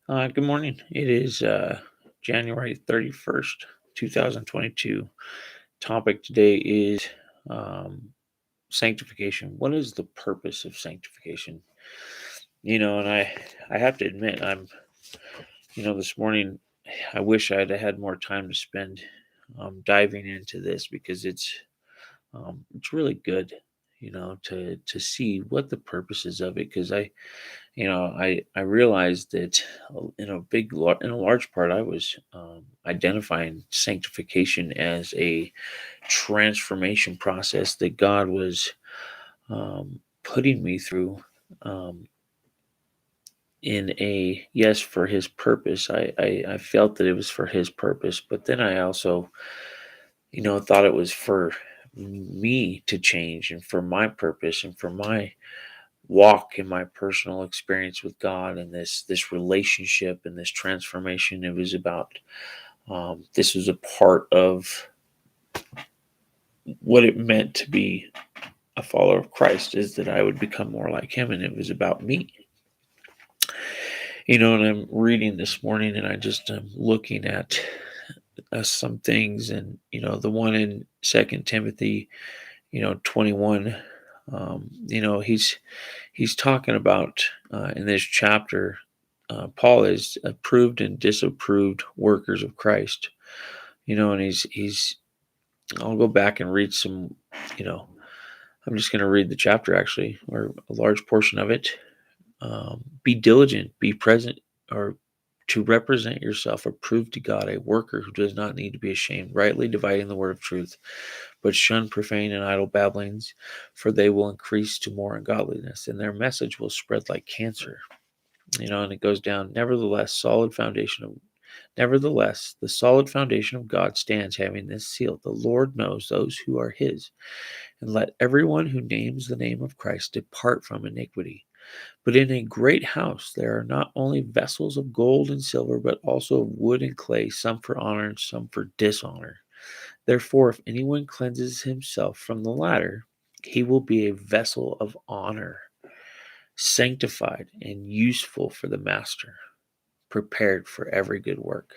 Good morning. It is January 31st, 2022. Topic today is um, sanctification. What is the purpose of sanctification? And I have to admit, this morning, I wish I'd had more time to spend diving into this because it's really good, to see what the purpose is of it. Because I realized that in a large part, I was identifying sanctification as a transformation process that God was putting me through, um, in a yes for His purpose. I felt that it was for His purpose, but then I also thought it was for me to change and for my purpose and for my walk in my personal experience with God and this relationship and this transformation. It was about this was a part of what it meant to be a follower of Christ, is that I would become more like Him, and it was about me. And I'm reading this morning, and I just am looking at some things, and the one in Second Timothy, 21. He's talking about in this chapter. Paul is approved and disapproved workers of Christ. And he's. I'll go back and read some. You know, I'm just going to read the chapter actually, or a large portion of it. Be diligent, be present, or to represent yourself approved to God, a worker who does not need to be ashamed, rightly dividing the word of truth. But shun profane and idle babblings, for they will increase to more ungodliness, and their message will spread like cancer. And it goes down. Nevertheless, the solid foundation of God stands, having this seal: the Lord knows those who are His, and let everyone who names the name of Christ depart from iniquity. But in a great house there are not only vessels of gold and silver, but also of wood and clay, some for honor and some for dishonor. Therefore, if anyone cleanses himself from the latter, he will be a vessel of honor, sanctified and useful for the master, prepared for every good work.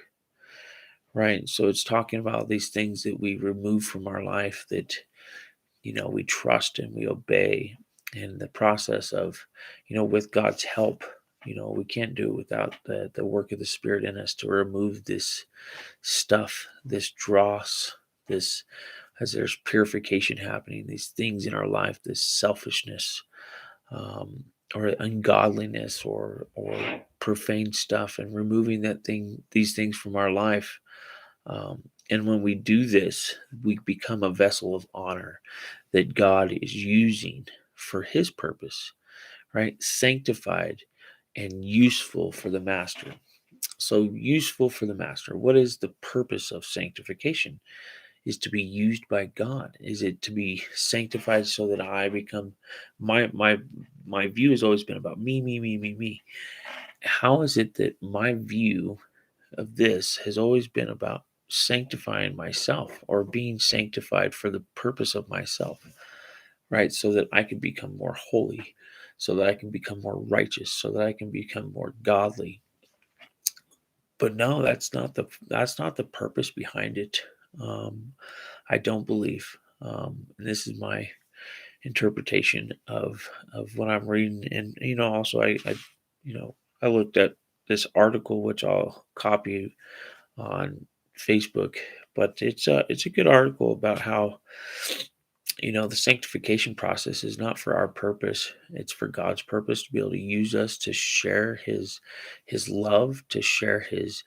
Right? So it's talking about these things that we remove from our life that, we trust and we obey. And the dross of, with God's help, we can't do it without the work of the Spirit in us to remove this stuff, this dross, this, as there's purification happening, these things in our life, this selfishness, or ungodliness, or profane stuff, and removing these things from our life. And when we do this, we become a vessel of honor that God is using for His purpose, right? Sanctified and useful for the master. So, useful for the master. What is the purpose of sanctification? Is to be used by God? Is it to be sanctified so that I become my view has always been about me, me, me, me, me. How is it that my view of this has always been about sanctifying myself, or being sanctified for the purpose of myself, right? So that I can become more holy, so that I can become more righteous, so that I can become more godly. But no, that's not the purpose behind it. Um, I don't believe. And this is my interpretation of what I'm reading. And also you know, I looked at this article, which I'll copy on Facebook, but it's a good article about how the sanctification process is not for our purpose; it's for God's purpose, to be able to use us to share His love, to share His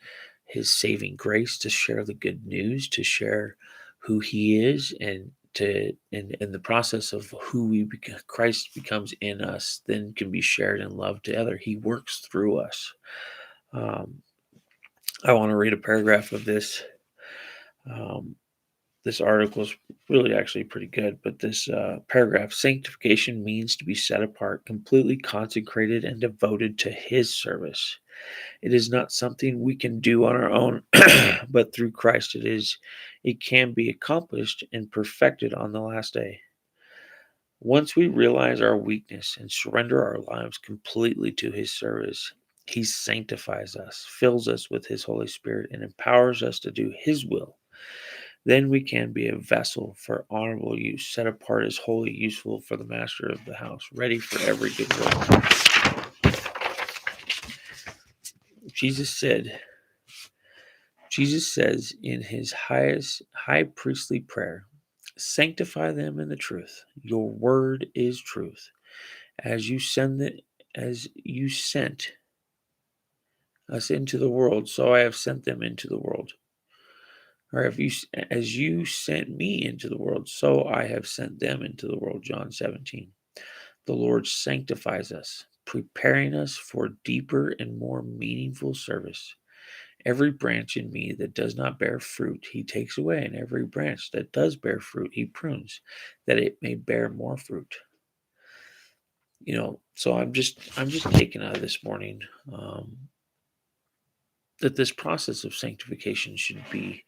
saving grace, to share the good news, to share who He is, and to in the process of who Christ becomes in us, then can be shared in love to other. He works through us. Um, I want to read a paragraph of this. Um, this article is really actually pretty good, but this paragraph: sanctification means to be set apart, completely consecrated, and devoted to His service. It is not something we can do on our own, but through Christ it can be accomplished and perfected on the last day. Once we realize our weakness and surrender our lives completely to His service, He sanctifies us, fills us with his Holy Spirit, and empowers us to do his will. Then we can be a vessel for honorable use, set apart as holy, useful for the master of the house, ready for every good work. Jesus said, Jesus says in his high priestly prayer, sanctify them in the truth. Your word is truth. As you sent us into the world, so I have sent them into the world. Or as you sent me into the world, so I have sent them into the world. John 17. The Lord sanctifies us, preparing us for deeper and more meaningful service. Every branch in me that does not bear fruit, he takes away, and every branch that does bear fruit, he prunes, that it may bear more fruit. So I'm just taking out of this morning that this process of sanctification should be.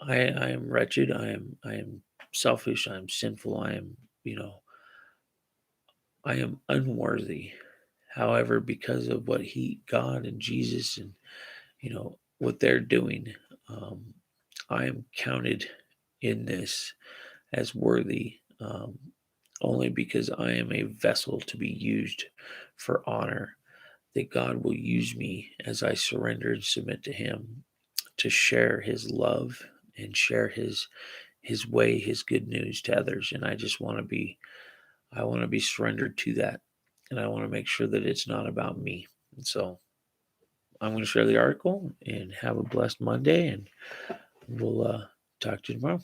I am wretched. I am selfish. I am sinful. I am unworthy. However, because of what God and Jesus and what they're doing, um, I am counted in this as worthy, only because I am a vessel to be used for honor. That God will use me as I surrender and submit to Him to share His love and share His way, His good news to others. And I want to be surrendered to that, and I want to make sure that it's not about me. And so I'm going to share the article and have a blessed Monday, and we'll talk to you tomorrow.